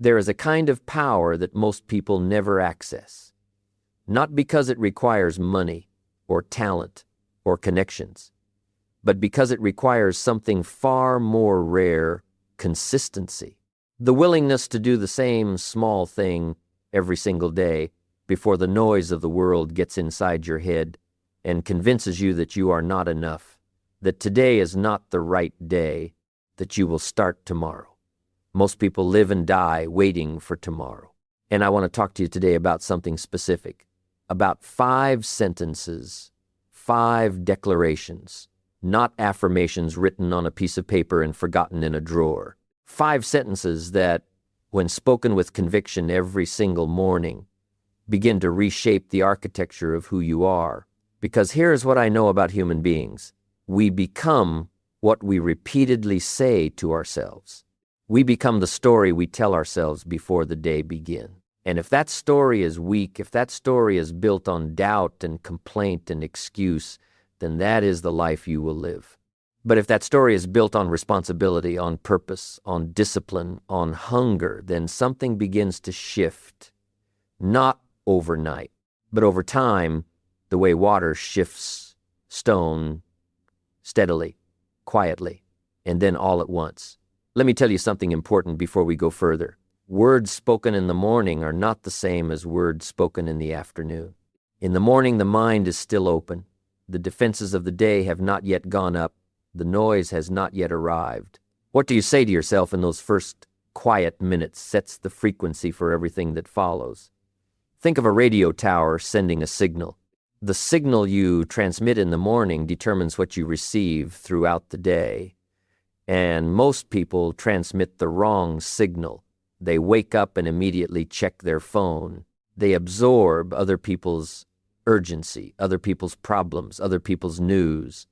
There is a kind of power that most people never access, not because it requires money or talent or connections, but because it requires something far more rare: consistency. The willingness to do the same small thing every single day before the noise of the world gets inside your head and convinces you that you are not enough, that today is not the right day, that you will start tomorrow. Most people live and die waiting for tomorrow. And I want to talk to you today about something specific, about 5 sentences, 5 declarations, not affirmations written on a piece of paper and forgotten in a drawer. 5 sentences that, when spoken with conviction every single morning, begin to reshape the architecture of who you are. Because here's what I know about human beings. We become what we repeatedly say to ourselves. We become the story we tell ourselves before the day begins. And if that story is weak, if that story is built on doubt and complaint and excuse, then that is the life you will live. But if that story is built on responsibility, on purpose, on discipline, on hunger, then something begins to shift. Not overnight, but over time, the way water shifts stone steadily, quietly, and then all at once. Let me tell you something important before we go further. Words spoken in the morning are not the same as words spoken in the afternoon. In the morning, the mind is still open. The defenses of the day have not yet gone up. The noise has not yet arrived. What do you say to yourself in those first quiet minutes sets the frequency for everything that follows. Think of a radio tower sending a signal. The signal you transmit in the morning determines what you receive throughout the day. And most people transmit the wrong signal. They wake up and immediately check their phone. They absorb other people's urgency, other people's problems, other people's news.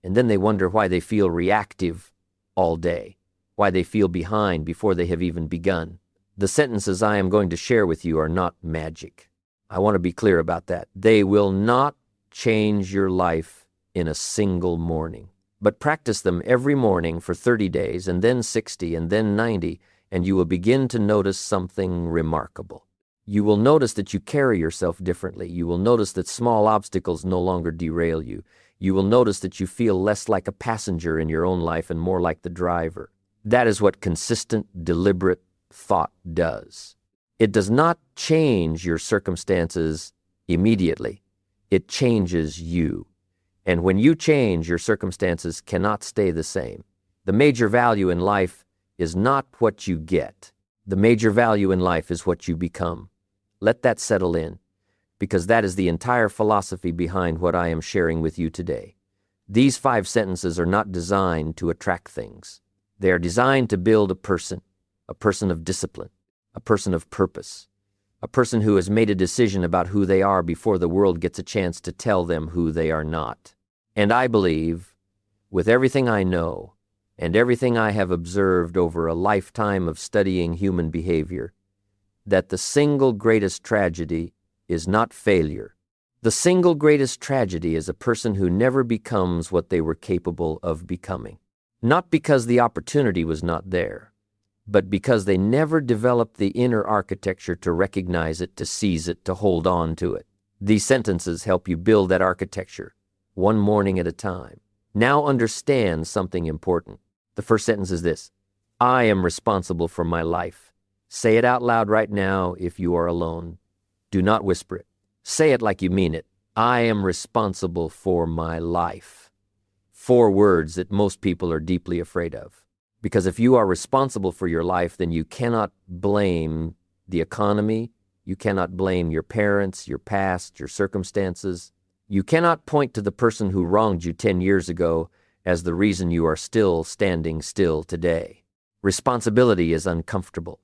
And then they wonder why they feel reactive all day, why they feel behind before they have even begun. The sentences I am going to share with you are not magic. I want to be clear about that. They will not change your life in a single morning. But practice them every morning for 30 days, and then 60, and then 90, and you will begin to notice something remarkable. You will notice that you carry yourself differently. You will notice that small obstacles no longer derail you. You will notice that you feel less like a passenger in your own life and more like the driver. That is what consistent, deliberate thought does. It does not change your circumstances immediately. It changes you. And when you change, your circumstances cannot stay the same. The major value in life is not what you get. The major value in life is what you become. Let that settle in, because that is the entire philosophy behind what I am sharing with you today. These 5 sentences are not designed to attract things. They are designed to build a person of discipline, a person of purpose, a person who has made a decision about who they are before the world gets a chance to tell them who they are not. And I believe, with everything I know and everything I have observed over a lifetime of studying human behavior, that the single greatest tragedy is not failure. The single greatest tragedy is a person who never becomes what they were capable of becoming. Not because the opportunity was not there, but because they never developed the inner architecture to recognize it, to seize it, to hold on to it. These sentences help you build that architecture, one morning at a time. Now understand something important. The first sentence is this: I am responsible for my life. Say it out loud right now if you are alone. Do not whisper it. Say it like you mean it. I am responsible for my life. 4 words that most people are deeply afraid of. Because if you are responsible for your life, then you cannot blame the economy. You cannot blame your parents, your past, your circumstances. You cannot point to the person who wronged you 10 years ago as the reason you are still standing still today. Responsibility is uncomfortable.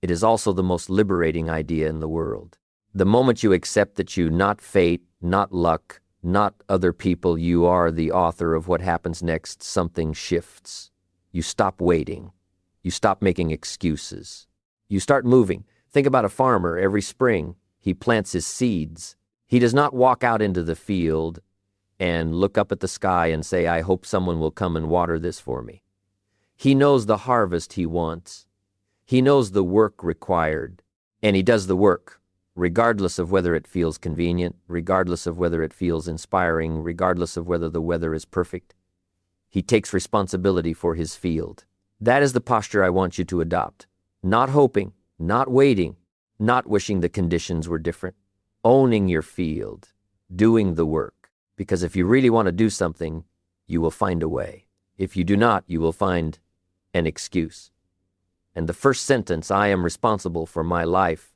It is also the most liberating idea in the world. The moment you accept that you, not fate, not luck, not other people, you are the author of what happens next, something shifts. You stop waiting. You stop making excuses. You start moving. Think about a farmer. Every spring, he plants his seeds. He does not walk out into the field and look up at the sky and say, I hope someone will come and water this for me. He knows the harvest he wants. He knows the work required, and he does the work, regardless of whether it feels convenient, regardless of whether it feels inspiring, regardless of whether the weather is perfect. He takes responsibility for his field. That is the posture I want you to adopt. Not hoping, not waiting, not wishing the conditions were different. Owning your field, doing the work. Because if you really want to do something, you will find a way. If you do not, you will find an excuse. And the first sentence, I am responsible for my life,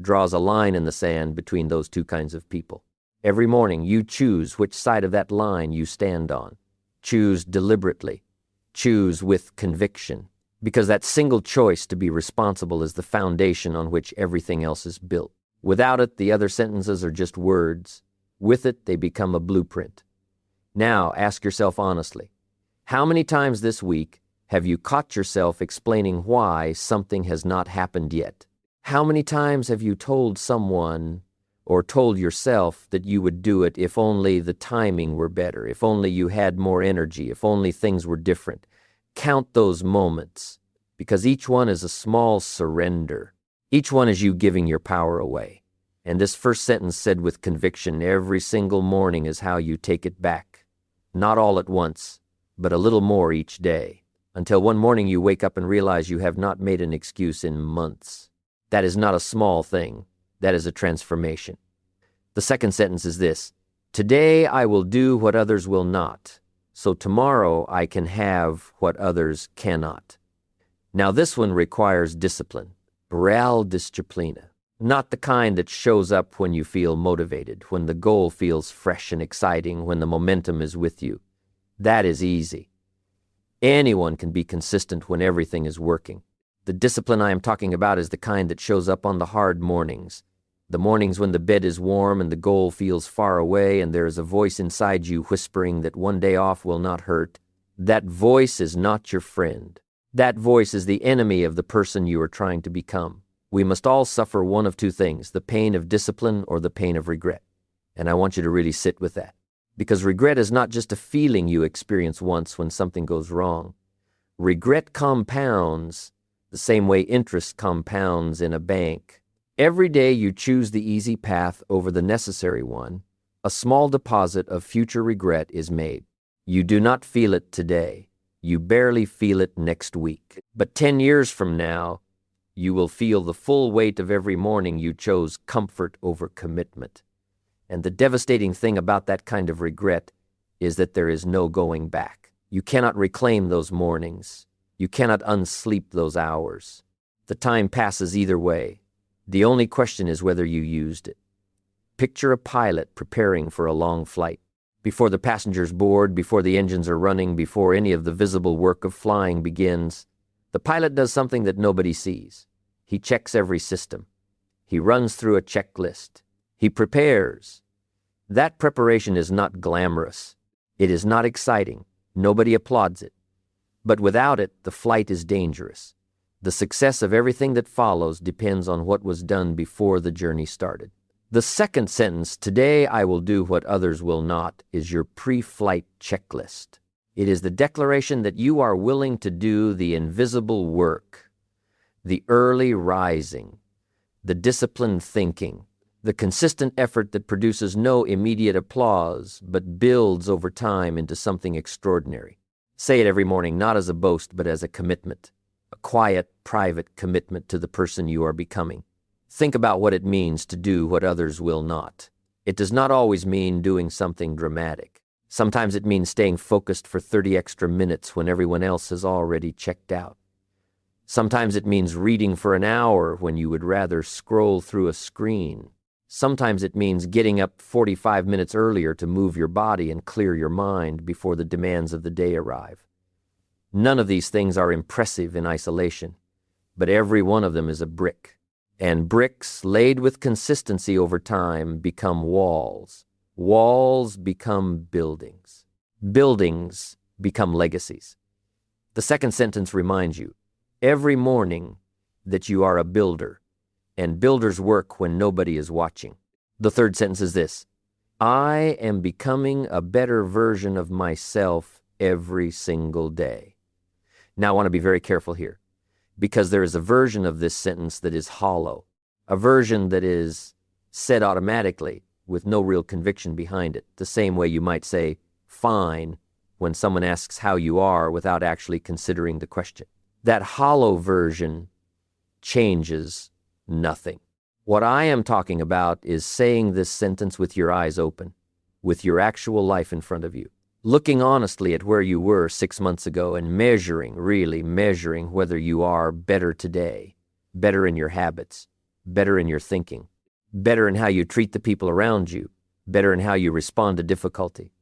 draws a line in the sand between those two kinds of people. Every morning, you choose which side of that line you stand on. Choose deliberately. Choose with conviction. Because that single choice to be responsible is the foundation on which everything else is built. Without it, the other sentences are just words. With it, they become a blueprint. Now, ask yourself honestly, how many times this week have you caught yourself explaining why something has not happened yet? How many times have you told someone or told yourself that you would do it if only the timing were better, if only you had more energy, if only things were different? Count those moments, because each one is a small surrender. Each one is you giving your power away. And this first sentence said with conviction, every single morning is how you take it back. Not all at once, but a little more each day, until one morning you wake up and realize you have not made an excuse in months. That is not a small thing. That is a transformation. The second sentence is this: today I will do what others will not, so tomorrow I can have what others cannot. Now this one requires discipline, real disciplina, not the kind that shows up when you feel motivated, when the goal feels fresh and exciting, when the momentum is with you. That is easy. Anyone can be consistent when everything is working. The discipline I am talking about is the kind that shows up on the hard mornings, the mornings when the bed is warm and the goal feels far away and there is a voice inside you whispering that one day off will not hurt. That voice is not your friend. That voice is the enemy of the person you are trying to become. We must all suffer one of two things, the pain of discipline or the pain of regret. And I want you to really sit with that. Because regret is not just a feeling you experience once when something goes wrong. Regret compounds the same way interest compounds in a bank. Every day you choose the easy path over the necessary one, a small deposit of future regret is made. You do not feel it today. You barely feel it next week. But 10 years from now, you will feel the full weight of every morning you chose comfort over commitment. And the devastating thing about that kind of regret is that there is no going back. You cannot reclaim those mornings. You cannot unsleep those hours. The time passes either way. The only question is whether you used it. Picture a pilot preparing for a long flight. Before the passengers board, before the engines are running, before any of the visible work of flying begins, the pilot does something that nobody sees. He checks every system. He runs through a checklist. He prepares. That preparation is not glamorous. It is not exciting. Nobody applauds it. But without it, the flight is dangerous. The success of everything that follows depends on what was done before the journey started. The second sentence, today I will do what others will not, is your pre-flight checklist. It is the declaration that you are willing to do the invisible work, the early rising, the disciplined thinking, the consistent effort that produces no immediate applause but builds over time into something extraordinary. Say it every morning, not as a boast, but as a commitment, a quiet, private commitment to the person you are becoming. Think about what it means to do what others will not. It does not always mean doing something dramatic. Sometimes it means staying focused for 30 extra minutes when everyone else has already checked out. Sometimes it means reading for an hour when you would rather scroll through a screen. Sometimes it means getting up 45 minutes earlier to move your body and clear your mind before the demands of the day arrive. None of these things are impressive in isolation, but every one of them is a brick. And bricks laid with consistency over time become walls. Walls become buildings. Buildings become legacies. The second sentence reminds you, every morning, that you are a builder, and builders work when nobody is watching. The third sentence is this: I am becoming a better version of myself every single day. Now I want to be very careful here, because there is a version of this sentence that is hollow, a version that is said automatically with no real conviction behind it, the same way you might say fine when someone asks how you are without actually considering the question. That hollow version changes nothing. What I am talking about is saying this sentence with your eyes open, with your actual life in front of you, looking honestly at where you were 6 months ago and really measuring whether you are better today, better in your habits, better in your thinking, better in how you treat the people around you, better in how you respond to difficulty.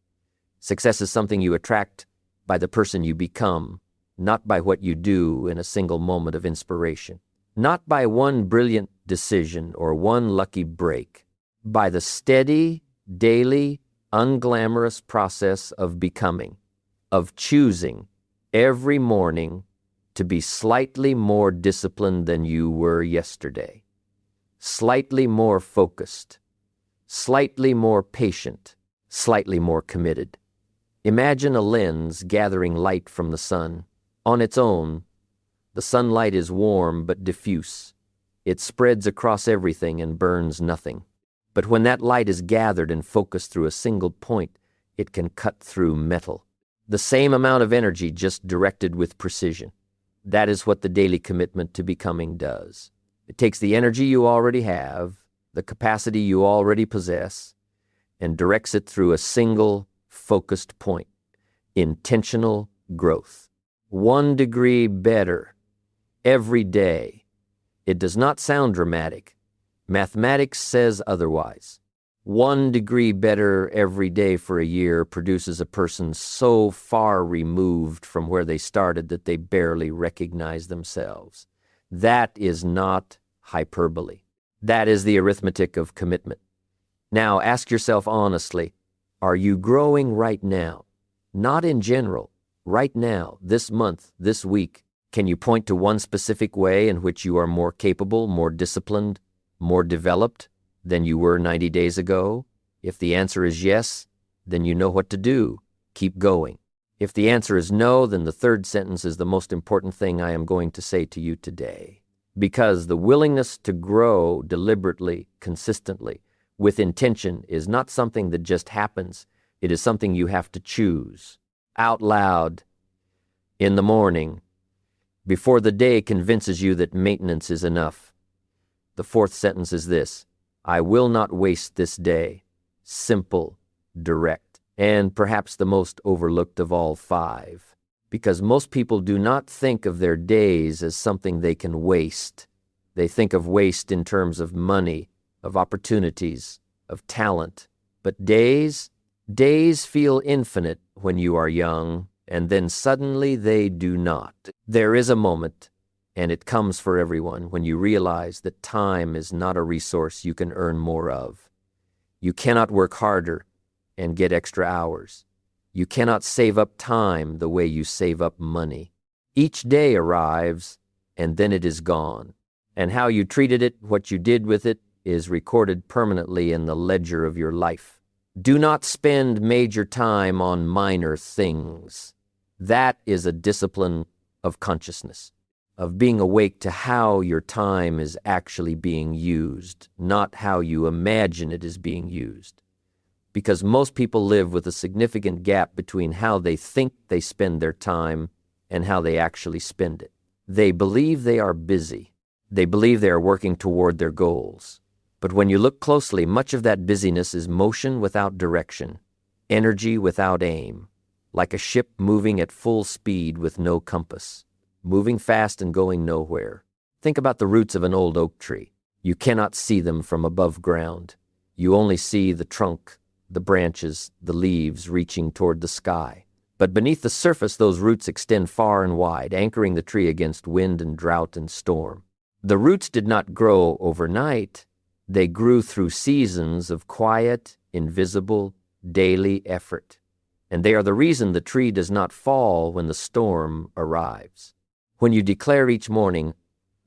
Success is something you attract by the person you become, not by what you do in a single moment of inspiration, not by one brilliant decision or one lucky break, by the steady, daily, unglamorous process of becoming, of choosing every morning to be slightly more disciplined than you were yesterday, slightly more focused, slightly more patient, slightly more committed. Imagine a lens gathering light from the sun. On its own, the sunlight is warm but diffuse. It spreads across everything and burns nothing. But when that light is gathered and focused through a single point, it can cut through metal. The same amount of energy, just directed with precision. That is what the daily commitment to becoming does. It takes the energy you already have, the capacity you already possess, and directs it through a single, focused point. Intentional growth. 1 degree better every day. It does not sound dramatic. Mathematics says otherwise. 1 degree better every day for a year produces a person so far removed from where they started that they barely recognize themselves. That is not hyperbole. That is the arithmetic of commitment. Now ask yourself honestly, are you growing right now? Not in general. Right now, this month, this week. Can you point to one specific way in which you are more capable, more disciplined, more developed than you were 90 days ago? If the answer is yes, then you know what to do. Keep going. If the answer is no, then the third sentence is the most important thing I am going to say to you today. Because the willingness to grow deliberately, consistently, with intention is not something that just happens. It is something you have to choose. Out loud, in the morning, before the day convinces you that maintenance is enough. The fourth sentence is this: I will not waste this day. Simple, direct, and perhaps the most overlooked of all 5. Because most people do not think of their days as something they can waste. They think of waste in terms of money, of opportunities, of talent. But days feel infinite when you are young, and then suddenly they do not. There is a moment, and it comes for everyone, when you realize that time is not a resource you can earn more of. You cannot work harder and get extra hours. You cannot save up time the way you save up money. Each day arrives, and then it is gone. And how you treated it, what you did with it, is recorded permanently in the ledger of your life. Do not spend major time on minor things. That is a discipline of consciousness, of being awake to how your time is actually being used, not how you imagine it is being used. Because most people live with a significant gap between how they think they spend their time and how they actually spend it. They believe they are busy. They believe they are working toward their goals. But when you look closely, much of that busyness is motion without direction, energy without aim, like a ship moving at full speed with no compass, moving fast and going nowhere. Think about the roots of an old oak tree. You cannot see them from above ground. You only see the trunk, the branches, the leaves reaching toward the sky. But beneath the surface, those roots extend far and wide, anchoring the tree against wind and drought and storm. The roots did not grow overnight. They grew through seasons of quiet, invisible, daily effort. And they are the reason the tree does not fall when the storm arrives. When you declare each morning,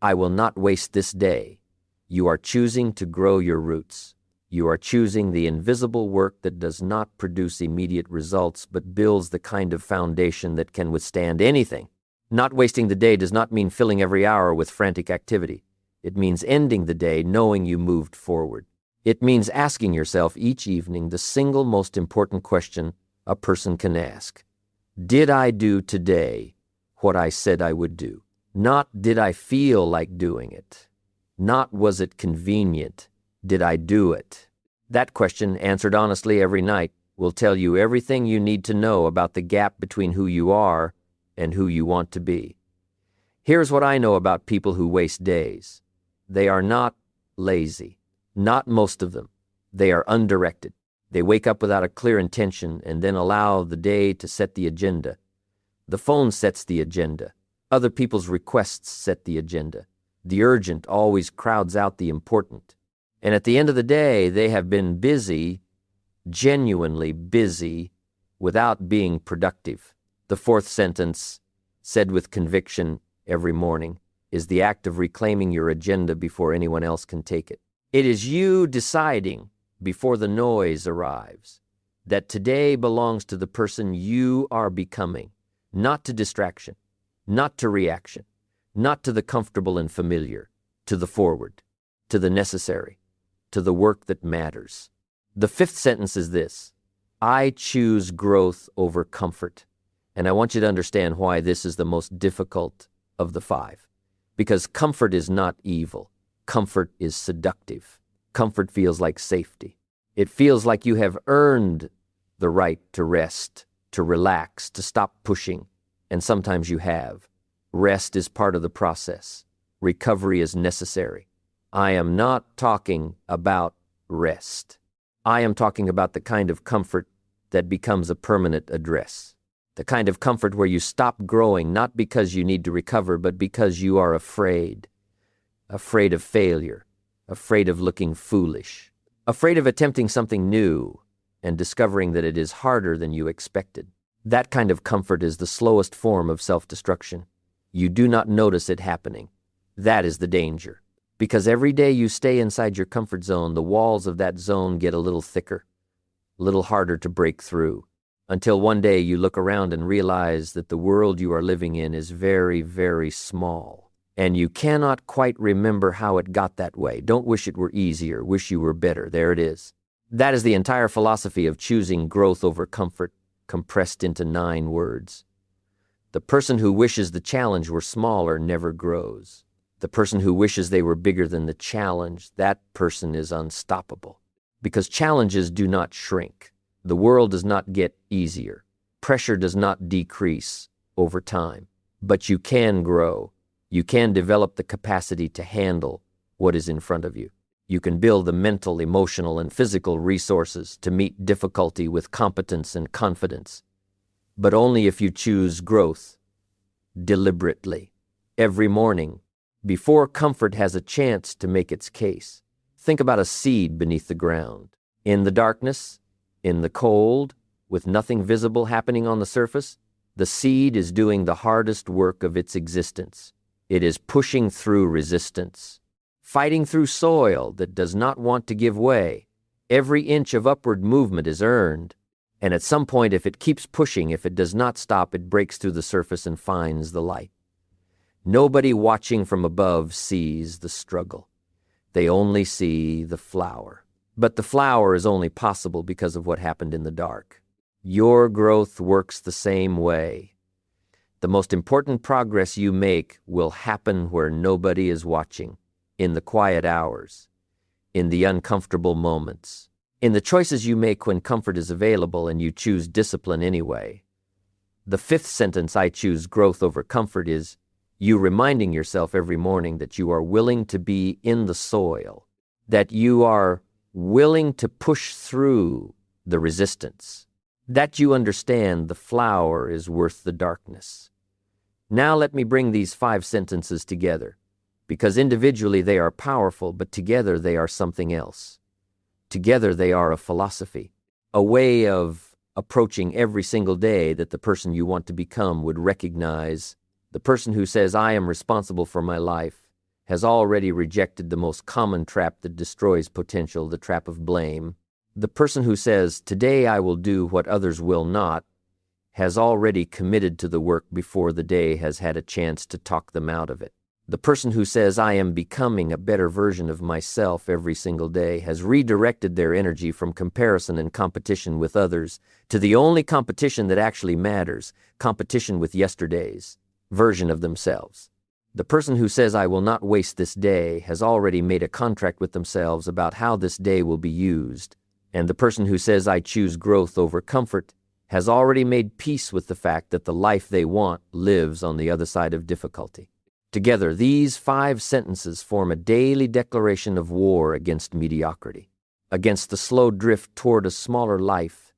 I will not waste this day, you are choosing to grow your roots. You are choosing the invisible work that does not produce immediate results, but builds the kind of foundation that can withstand anything. Not wasting the day does not mean filling every hour with frantic activity. It means ending the day knowing you moved forward. It means asking yourself each evening the single most important question a person can ask. Did I do today what I said I would do? Not did I feel like doing it. Not was it convenient. Did I do it? That question, answered honestly every night, will tell you everything you need to know about the gap between who you are and who you want to be. Here's what I know about people who waste days. They are not lazy. Not most of them. They are undirected. They wake up without a clear intention and then allow the day to set the agenda. The phone sets the agenda. Other people's requests set the agenda. The urgent always crowds out the important. And at the end of the day, they have been busy, genuinely busy, without being productive. The fourth sentence, said with conviction every morning, is the act of reclaiming your agenda before anyone else can take it. It is you deciding, before the noise arrives, that today belongs to the person you are becoming, not to distraction, not to reaction, not to the comfortable and familiar, to the forward, to the necessary, to the work that matters. The fifth sentence is this: I choose growth over comfort. And I want you to understand why this is the most difficult of the five. Because comfort is not evil. Comfort is seductive. Comfort feels like safety. It feels like you have earned the right to rest, to relax, to stop pushing. And sometimes you have. Rest is part of the process. Recovery is necessary. I am not talking about rest. I am talking about the kind of comfort that becomes a permanent address. The kind of comfort where you stop growing not because you need to recover, but because you are afraid. Afraid of failure. Afraid of looking foolish. Afraid of attempting something new and discovering that it is harder than you expected. That kind of comfort is the slowest form of self-destruction. You do not notice it happening. That is the danger. Because every day you stay inside your comfort zone, the walls of that zone get a little thicker, a little harder to break through, until one day you look around and realize that the world you are living in is very, very small. And you cannot quite remember how it got that way. Don't wish it were easier, wish you were better. There it is. That is the entire philosophy of choosing growth over comfort, compressed into 9 words. The person who wishes the challenge were smaller never grows. The person who wishes they were bigger than the challenge, that person is unstoppable. Because challenges do not shrink. The world does not get easier. Pressure does not decrease over time. But you can grow. You can develop the capacity to handle what is in front of you. You can build the mental, emotional, and physical resources to meet difficulty with competence and confidence. But only if you choose growth deliberately, every morning, before comfort has a chance to make its case. Think about a seed beneath the ground. In the darkness, in the cold, with nothing visible happening on the surface, the seed is doing the hardest work of its existence. It is pushing through resistance, fighting through soil that does not want to give way. Every inch of upward movement is earned, and at some point, if it keeps pushing, if it does not stop, it breaks through the surface and finds the light. Nobody watching from above sees the struggle. They only see the flower. But the flower is only possible because of what happened in the dark. Your growth works the same way. The most important progress you make will happen where nobody is watching, in the quiet hours, in the uncomfortable moments, in the choices you make when comfort is available and you choose discipline anyway. The fifth sentence, I choose growth over comfort, is you reminding yourself every morning that you are willing to be in the soil, that you are willing to push through the resistance, that you understand the flower is worth the darkness. Now let me bring these 5 sentences together, because individually they are powerful, but together they are something else. Together they are a philosophy, a way of approaching every single day that the person you want to become would recognize. The person who says, I am responsible for my life, has already rejected the most common trap that destroys potential, the trap of blame. The person who says, today I will do what others will not, has already committed to the work before the day has had a chance to talk them out of it. The person who says, I am becoming a better version of myself every single day, has redirected their energy from comparison and competition with others to the only competition that actually matters, competition with yesterday's version of themselves. The person who says, I will not waste this day, has already made a contract with themselves about how this day will be used. And the person who says, I choose growth over comfort, has already made peace with the fact that the life they want lives on the other side of difficulty. Together, these 5 sentences form a daily declaration of war against mediocrity, against the slow drift toward a smaller life,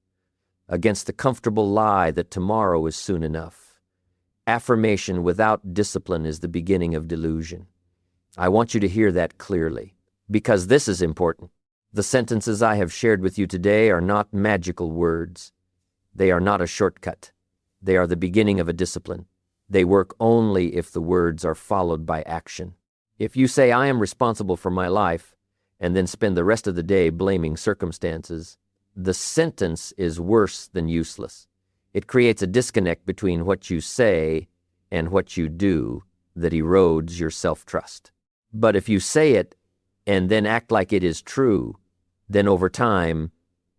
against the comfortable lie that tomorrow is soon enough. Affirmation without discipline is the beginning of delusion. I want you to hear that clearly, because this is important. The sentences I have shared with you today are not magical words. They are not a shortcut. They are the beginning of a discipline. They work only if the words are followed by action. If you say, I am responsible for my life, and then spend the rest of the day blaming circumstances, the sentence is worse than useless. It creates a disconnect between what you say and what you do that erodes your self-trust. But if you say it and then act like it is true, then over time,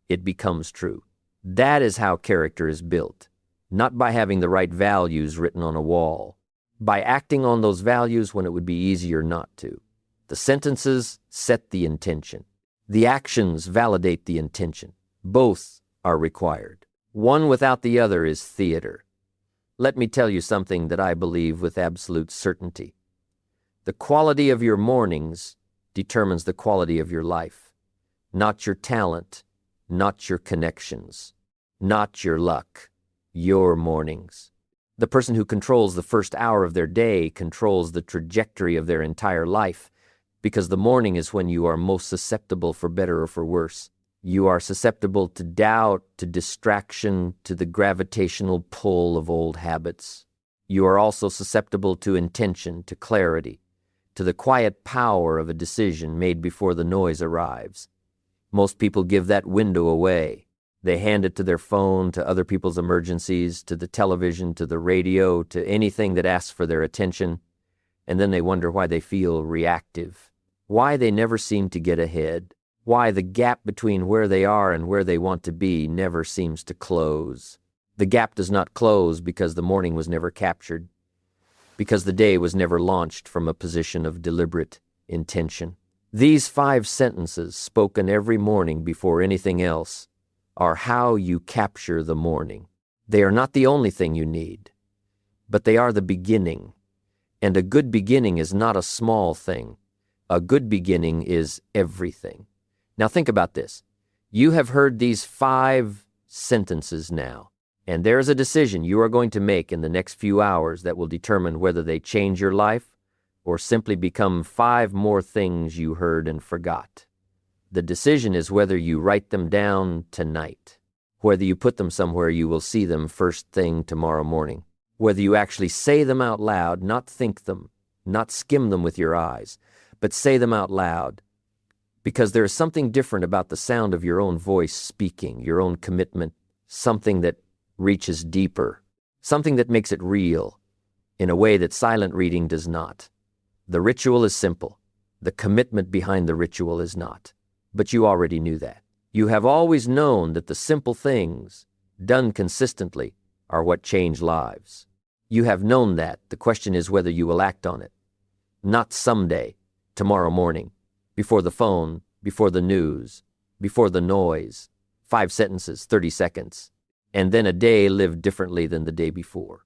it becomes true. That is how character is built. Not by having the right values written on a wall, by acting on those values when it would be easier not to. The sentences set the intention. The actions validate the intention. Both are required. One without the other is theater. Let me tell you something that I believe with absolute certainty. The quality of your mornings determines the quality of your life. Not your talent, not your connections, not your luck. Your mornings. The person who controls the first hour of their day controls the trajectory of their entire life, because the morning is when you are most susceptible for better or for worse. You are susceptible to doubt, to distraction, to the gravitational pull of old habits. You are also susceptible to intention, to clarity, to the quiet power of a decision made before the noise arrives. Most people give that window away. They hand it to their phone, to other people's emergencies, to the television, to the radio, to anything that asks for their attention, and then they wonder why they feel reactive, why they never seem to get ahead, why the gap between where they are and where they want to be never seems to close. The gap does not close because the morning was never captured, because the day was never launched from a position of deliberate intention. These 5 sentences, spoken every morning before anything else, are how you capture the morning. They are not the only thing you need, but they are the beginning. And a good beginning is not a small thing. A good beginning is everything. Now think about this. You have heard these 5 sentences now, and there is a decision you are going to make in the next few hours that will determine whether they change your life or simply become 5 more things you heard and forgot. The decision is whether you write them down tonight, whether you put them somewhere you will see them first thing tomorrow morning, whether you actually say them out loud, not think them, not skim them with your eyes, but say them out loud, because there is something different about the sound of your own voice speaking, your own commitment, something that reaches deeper, something that makes it real, in a way that silent reading does not. The ritual is simple. The commitment behind the ritual is not. But you already knew that. You have always known that the simple things, done consistently, are what change lives. You have known that. The question is whether you will act on it. Not someday, tomorrow morning, before the phone, before the news, before the noise, 5 sentences, 30 seconds, and then a day lived differently than the day before.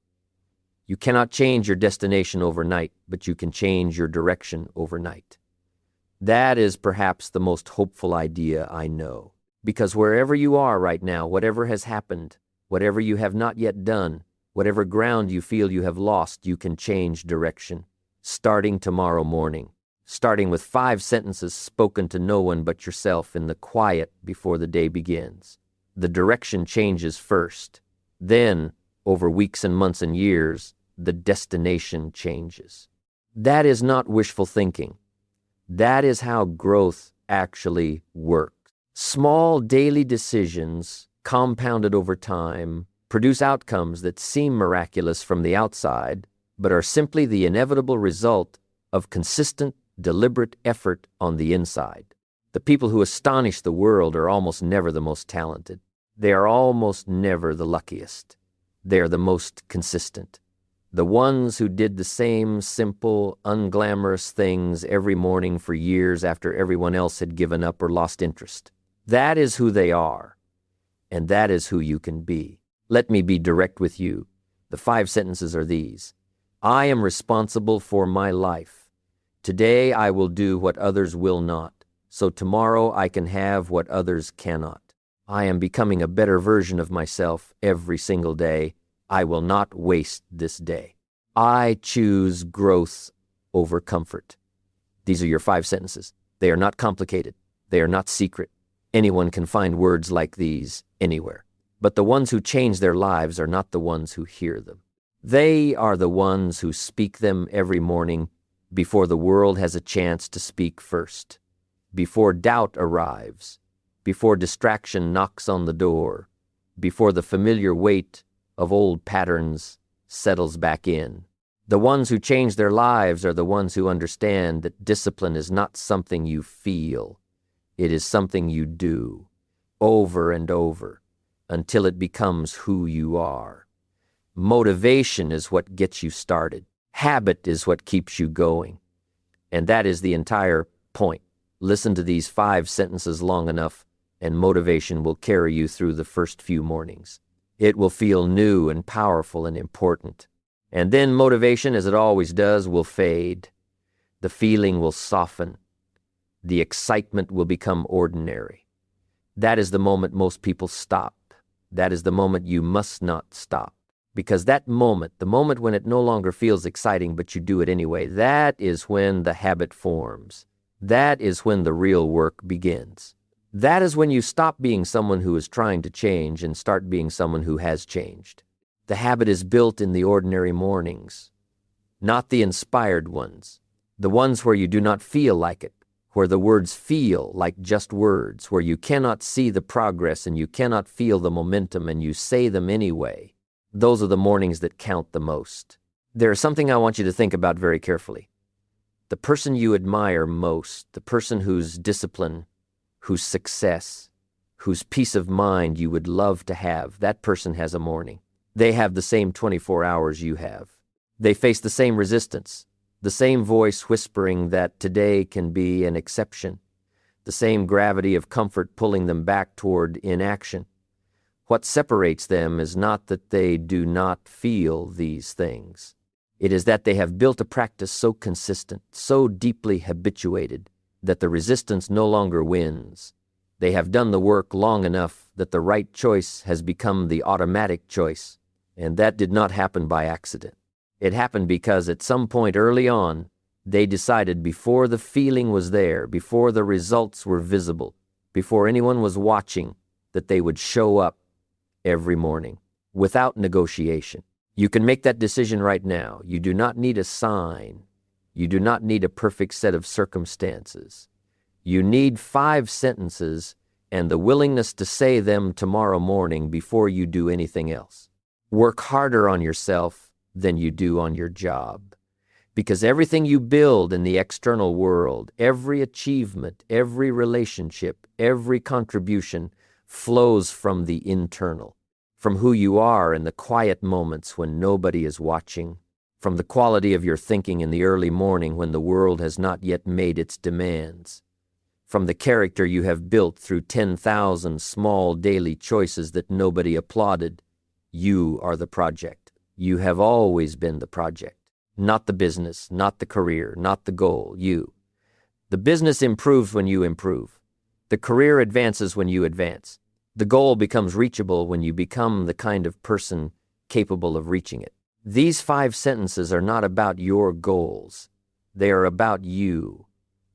You cannot change your destination overnight, but you can change your direction overnight. That is perhaps the most hopeful idea I know, because wherever you are right now, whatever has happened, whatever you have not yet done, whatever ground you feel you have lost, you can change direction, starting tomorrow morning, starting with 5 sentences spoken to no one but yourself in the quiet before the day begins. The direction changes first. Then, over weeks and months and years, the destination changes. That is not wishful thinking. That is how growth actually works. Small daily decisions, compounded over time, produce outcomes that seem miraculous from the outside, but are simply the inevitable result of consistent, deliberate effort on the inside. The people who astonish the world are almost never the most talented. They are almost never the luckiest. They are the most consistent. The ones who did the same simple, unglamorous things every morning for years after everyone else had given up or lost interest. That is who they are, and that is who you can be. Let me be direct with you. The 5 sentences are these. I am responsible for my life. Today I will do what others will not, so tomorrow I can have what others cannot. I am becoming a better version of myself every single day. I will not waste this day. I choose growth over comfort. These are your 5 sentences. They are not complicated. They are not secret. Anyone can find words like these anywhere. But the ones who change their lives are not the ones who hear them. They are the ones who speak them every morning before the world has a chance to speak first, before doubt arrives, before distraction knocks on the door, before the familiar weight of old patterns settles back in. The ones who change their lives are the ones who understand that discipline is not something you feel. It is something you do, over and over, until it becomes who you are. Motivation is what gets you started. Habit is what keeps you going. And that is the entire point. Listen to these 5 sentences long enough, and motivation will carry you through the first few mornings. It will feel new and powerful and important. And then motivation, as it always does, will fade. The feeling will soften. The excitement will become ordinary. That is the moment most people stop. That is the moment you must not stop. Because that moment, the moment when it no longer feels exciting but you do it anyway, that is when the habit forms. That is when the real work begins. That is when you stop being someone who is trying to change and start being someone who has changed. The habit is built in the ordinary mornings, not the inspired ones, the ones where you do not feel like it, where the words feel like just words, where you cannot see the progress and you cannot feel the momentum and you say them anyway. Those are the mornings that count the most. There is something I want you to think about very carefully. The person you admire most, the person whose discipline, whose success, whose peace of mind you would love to have, that person has a morning. They have the same 24 hours you have. They face the same resistance, the same voice whispering that today can be an exception, the same gravity of comfort pulling them back toward inaction. What separates them is not that they do not feel these things. It is that they have built a practice so consistent, so deeply habituated, that the resistance no longer wins. They have done the work long enough that the right choice has become the automatic choice, and that did not happen by accident. It happened because at some point early on, they decided before the feeling was there, before the results were visible, before anyone was watching, that they would show up every morning, without negotiation. You can make that decision right now. You do not need a sign. You do not need a perfect set of circumstances. You need 5 sentences and the willingness to say them tomorrow morning before you do anything else. Work harder on yourself than you do on your job. Because everything you build in the external world, every achievement, every relationship, every contribution flows from the internal, from who you are in the quiet moments when nobody is watching, from the quality of your thinking in the early morning when the world has not yet made its demands, from the character you have built through 10,000 small daily choices that nobody applauded. You are the project. You have always been the project, not the business, not the career, not the goal, you. The business improves when you improve. The career advances when you advance. The goal becomes reachable when you become the kind of person capable of reaching it. These 5 sentences are not about your goals. They are about you,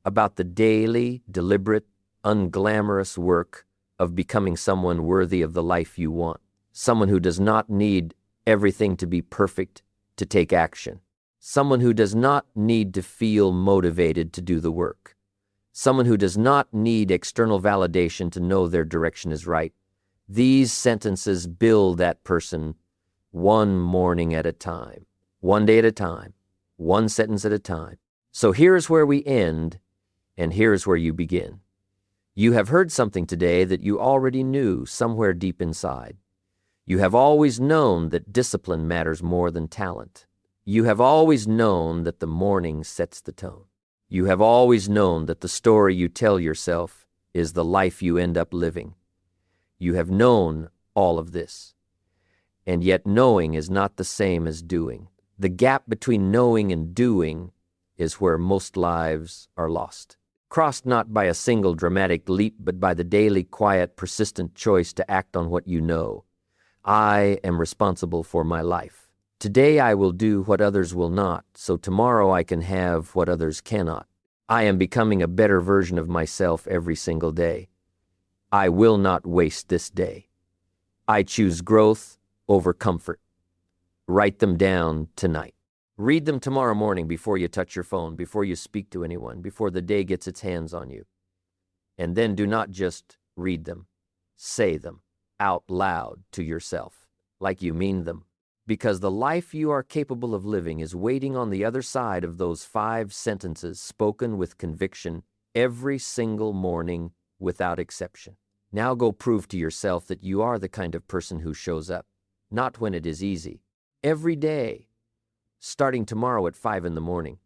about the daily, deliberate, unglamorous work of becoming someone worthy of the life you want, someone who does not need everything to be perfect to take action, someone who does not need to feel motivated to do the work, someone who does not need external validation to know their direction is right, These sentences build that person one morning at a time, one day at a time, one sentence at a time. So here's where we end, and here's where you begin. You have heard something today that you already knew somewhere deep inside. You have always known that discipline matters more than talent. You have always known that the morning sets the tone. You have always known that the story you tell yourself is the life you end up living. You have known all of this. And yet knowing is not the same as doing. The gap between knowing and doing is where most lives are lost. Crossed not by a single dramatic leap, but by the daily, quiet, persistent choice to act on what you know. I am responsible for my life. Today I will do what others will not, so tomorrow I can have what others cannot. I am becoming a better version of myself every single day. I will not waste this day. I choose growth over comfort. Write them down tonight. Read them tomorrow morning before you touch your phone, before you speak to anyone, before the day gets its hands on you. And then do not just read them. Say them out loud to yourself, like you mean them. Because the life you are capable of living is waiting on the other side of those 5 sentences spoken with conviction every single morning without exception. Now go prove to yourself that you are the kind of person who shows up, not when it is easy. Every day, starting tomorrow at 5 in the morning.